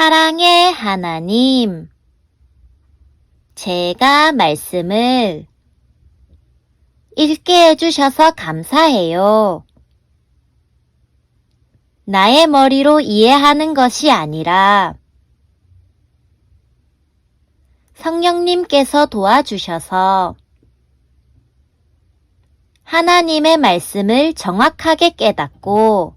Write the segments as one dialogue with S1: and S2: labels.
S1: 사랑의 하나님, 제가 말씀을 읽게 해주셔서 감사해요. 나의 머리로 이해하는 것이 아니라 성령님께서 도와주셔서 하나님의 말씀을 정확하게 깨닫고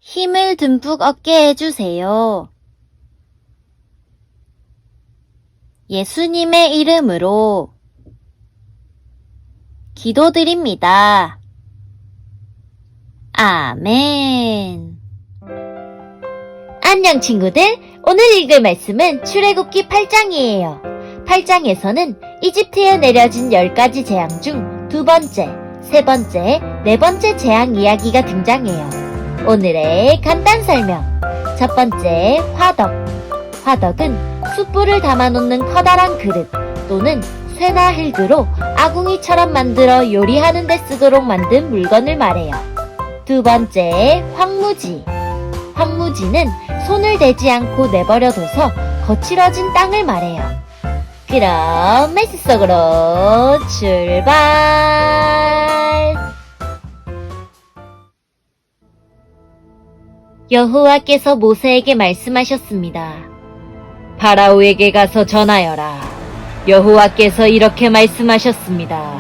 S1: 힘을 듬뿍 얻게 해주세요. 예수님의 이름으로 기도드립니다. 아멘. 안녕 친구들, 오늘 읽을 말씀은 출애굽기 8장이에요. 8장에서는 이집트에 내려진 10가지 재앙 중 두 번째, 세 번째, 네 번째 재앙 이야기가 등장해요. 오늘의 간단 설명. 첫 번째, 화덕. 화덕은 숯불을 담아놓는 커다란 그릇 또는 쇠나 흙으로 아궁이처럼 만들어 요리하는 데 쓰도록 만든 물건을 말해요. 두 번째, 황무지. 황무지는 손을 대지 않고 내버려둬서 거칠어진 땅을 말해요. 그럼 말씀 속으로 출발! 여호와께서 모세에게 말씀하셨습니다. 파라오에게 가서 전하여라. 여호와께서 이렇게 말씀하셨습니다.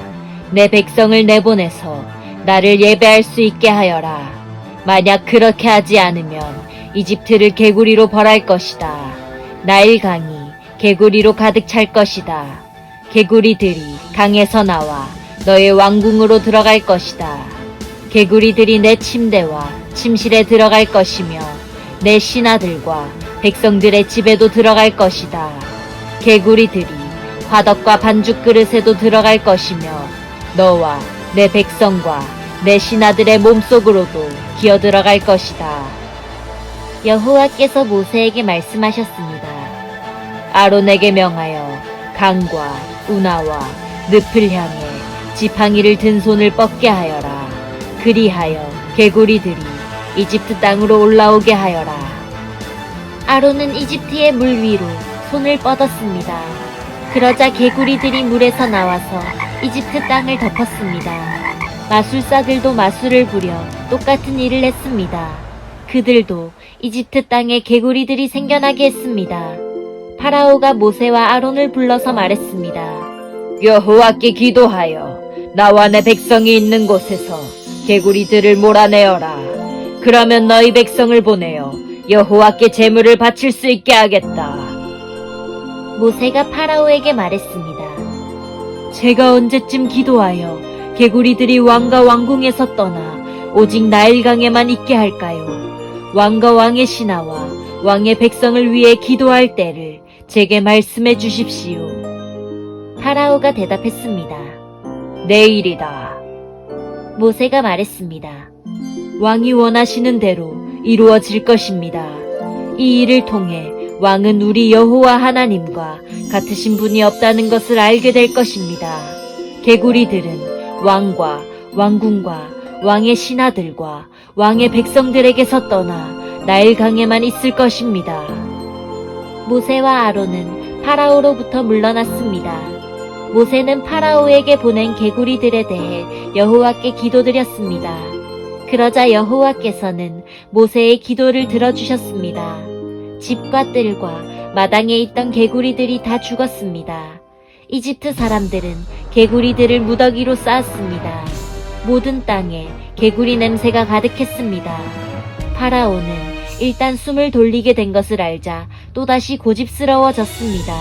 S1: 내 백성을 내보내서 나를 예배할 수 있게 하여라. 만약 그렇게 하지 않으면 이집트를 개구리로 벌할 것이다. 나일강이 개구리로 가득 찰 것이다. 개구리들이 강에서 나와 너의 왕궁으로 들어갈 것이다. 개구리들이 내 침대와 침실에 들어갈 것이며 내 신하들과 백성들의 집에도 들어갈 것이다. 개구리들이 화덕과 반죽 그릇에도 들어갈 것이며 너와 내 백성과 내 신하들의 몸속으로도 기어 들어갈 것이다. 여호와께서 모세에게 말씀하셨습니다. 아론에게 명하여 강과 운하와 늪을 향해 지팡이를 든 손을 뻗게 하여라. 그리하여 개구리들이 이집트 땅으로 올라오게 하여라. 아론은 이집트의 물 위로 손을 뻗었습니다. 그러자 개구리들이 물에서 나와서 이집트 땅을 덮었습니다. 마술사들도 마술을 부려 똑같은 일을 했습니다. 그들도 이집트 땅에 개구리들이 생겨나게 했습니다. 파라오가 모세와 아론을 불러서 말했습니다. 여호와께 기도하여 나와 내 백성이 있는 곳에서 개구리들을 몰아내어라. 그러면 너희 백성을 보내어 여호와께 제물을 바칠 수 있게 하겠다. 모세가 파라오에게 말했습니다. 제가 언제쯤 기도하여 개구리들이 왕과 왕궁에서 떠나 오직 나일강에만 있게 할까요? 왕과 왕의 신하와 왕의 백성을 위해 기도할 때를 제게 말씀해 주십시오. 파라오가 대답했습니다. 내일이다. 모세가 말했습니다. 왕이 원하시는 대로 이루어질 것입니다. 이 일을 통해 왕은 우리 여호와 하나님과 같으신 분이 없다는 것을 알게 될 것입니다. 개구리들은 왕과 왕궁과 왕의 신하들과 왕의 백성들에게서 떠나 나일강에만 있을 것입니다. 모세와 아론은 파라오로부터 물러났습니다. 모세는 파라오에게 보낸 개구리들에 대해 여호와께 기도드렸습니다. 그러자 여호와께서는 모세의 기도를 들어주셨습니다. 집과 뜰과 마당에 있던 개구리들이 다 죽었습니다. 이집트 사람들은 개구리들을 무더기로 쌓았습니다. 모든 땅에 개구리 냄새가 가득했습니다. 파라오는 일단 숨을 돌리게 된 것을 알자 또다시 고집스러워졌습니다.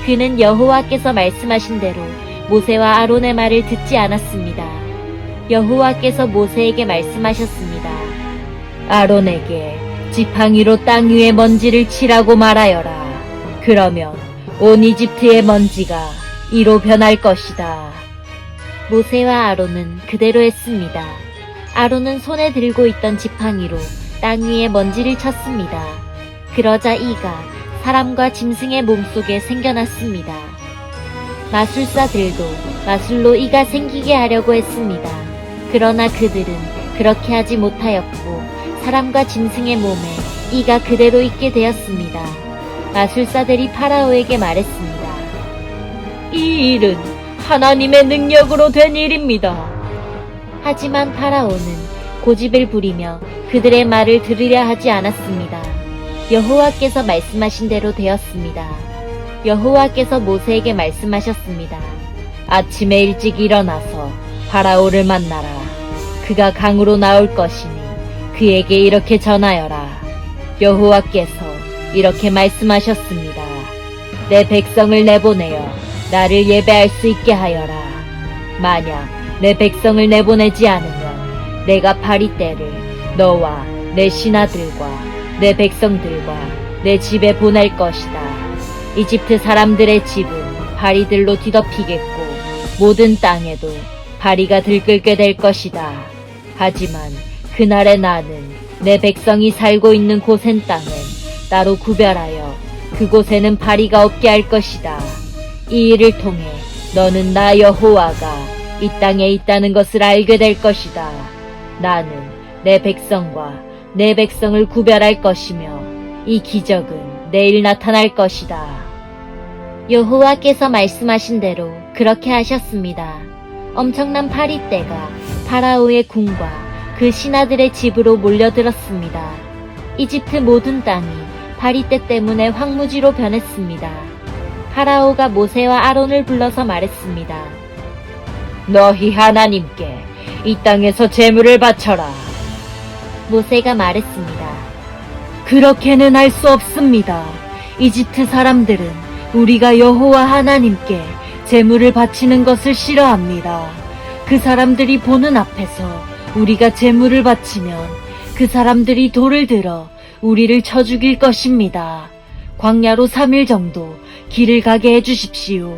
S1: 그는 여호와께서 말씀하신 대로 모세와 아론의 말을 듣지 않았습니다. 여호와께서 모세에게 말씀하셨습니다. 아론에게 지팡이로 땅 위에 먼지를 치라고 말하여라. 그러면 온 이집트의 먼지가 이로 변할 것이다. 모세와 아론은 그대로 했습니다. 아론은 손에 들고 있던 지팡이로 땅 위에 먼지를 쳤습니다. 그러자 이가 사람과 짐승의 몸속에 생겨났습니다. 마술사들도 마술로 이가 생기게 하려고 했습니다. 그러나 그들은 그렇게 하지 못하였고 사람과 짐승의 몸에 이가 그대로 있게 되었습니다. 마술사들이 파라오에게 말했습니다. 이 일은 하나님의 능력으로 된 일입니다. 하지만 파라오는 고집을 부리며 그들의 말을 들으려 하지 않았습니다. 여호와께서 말씀하신 대로 되었습니다. 여호와께서 모세에게 말씀하셨습니다. 아침에 일찍 일어나서 파라오를 만나라. 그가 강으로 나올 것이니 그에게 이렇게 전하여라. 여호와께서 이렇게 말씀하셨습니다. 내 백성을 내보내어 나를 예배할 수 있게 하여라. 만약 내 백성을 내보내지 않으면 내가 파리떼를 너와 내 신하들과 내 백성들과 내 집에 보낼 것이다. 이집트 사람들의 집은 파리들로 뒤덮이겠고 모든 땅에도 파리가 들끓게 될 것이다. 하지만 그날에 나는 내 백성이 살고 있는 고센 땅은 따로 구별하여 그곳에는 파리가 없게 할 것이다. 이 일을 통해 너는 나 여호와가 이 땅에 있다는 것을 알게 될 것이다. 나는 내 백성과 내 백성을 구별할 것이며 이 기적은 내일 나타날 것이다. 여호와께서 말씀하신 대로 그렇게 하셨습니다. 엄청난 파리떼가 파라오의 궁과 그 신하들의 집으로 몰려들었습니다. 이집트 모든 땅이 파리떼 때문에 황무지로 변했습니다. 파라오가 모세와 아론을 불러서 말했습니다. 너희 하나님께 이 땅에서 제물을 바쳐라. 모세가 말했습니다. 그렇게는 할 수 없습니다. 이집트 사람들은 우리가 여호와 하나님께 제물을 바치는 것을 싫어합니다. 그 사람들이 보는 앞에서 우리가 제물을 바치면 그 사람들이 돌을 들어 우리를 쳐 죽일 것입니다. 광야로 3일 정도 길을 가게 해주십시오.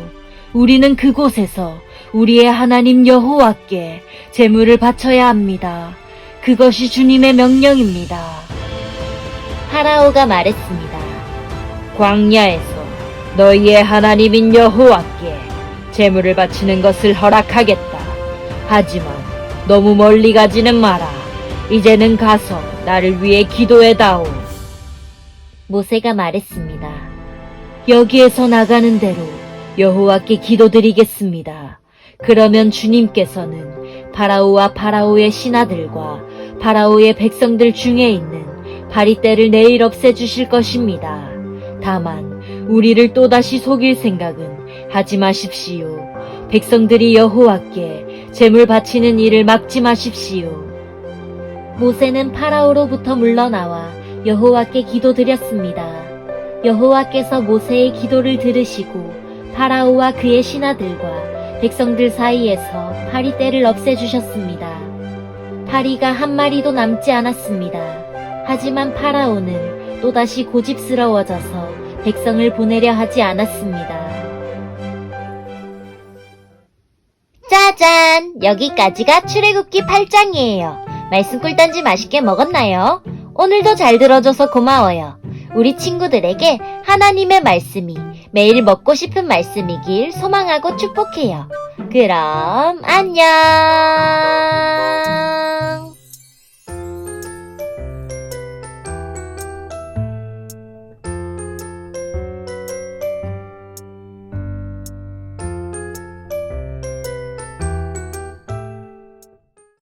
S1: 우리는 그곳에서 우리의 하나님 여호와께 제물을 바쳐야 합니다. 그것이 주님의 명령입니다. 파라오가 말했습니다. 광야에서 너희의 하나님인 여호와께 제물을 바치는 것을 허락하겠다. 하지만 너무 멀리 가지는 마라. 이제는 가서 나를 위해 기도해다오. 모세가 말했습니다. 여기에서 나가는 대로 여호와께 기도드리겠습니다. 그러면 주님께서는 파라오와 파라오의 신하들과 파라오의 백성들 중에 있는 파리떼를 내일 없애주실 것입니다. 다만 우리를 또다시 속일 생각은 하지 마십시오. 백성들이 여호와께 제물 바치는 일을 막지 마십시오. 모세는 파라오로부터 물러나와 여호와께 기도드렸습니다. 여호와께서 모세의 기도를 들으시고 파라오와 그의 신하들과 백성들 사이에서 파리떼를 없애주셨습니다. 파리가 한 마리도 남지 않았습니다. 하지만 파라오는 또다시 고집스러워져서 백성을 보내려 하지 않았습니다. 짜잔! 여기까지가 출애굽기 8장이에요. 말씀 꿀단지 맛있게 먹었나요? 오늘도 잘 들어줘서 고마워요. 우리 친구들에게 하나님의 말씀이 매일 먹고 싶은 말씀이길 소망하고 축복해요. 그럼 안녕!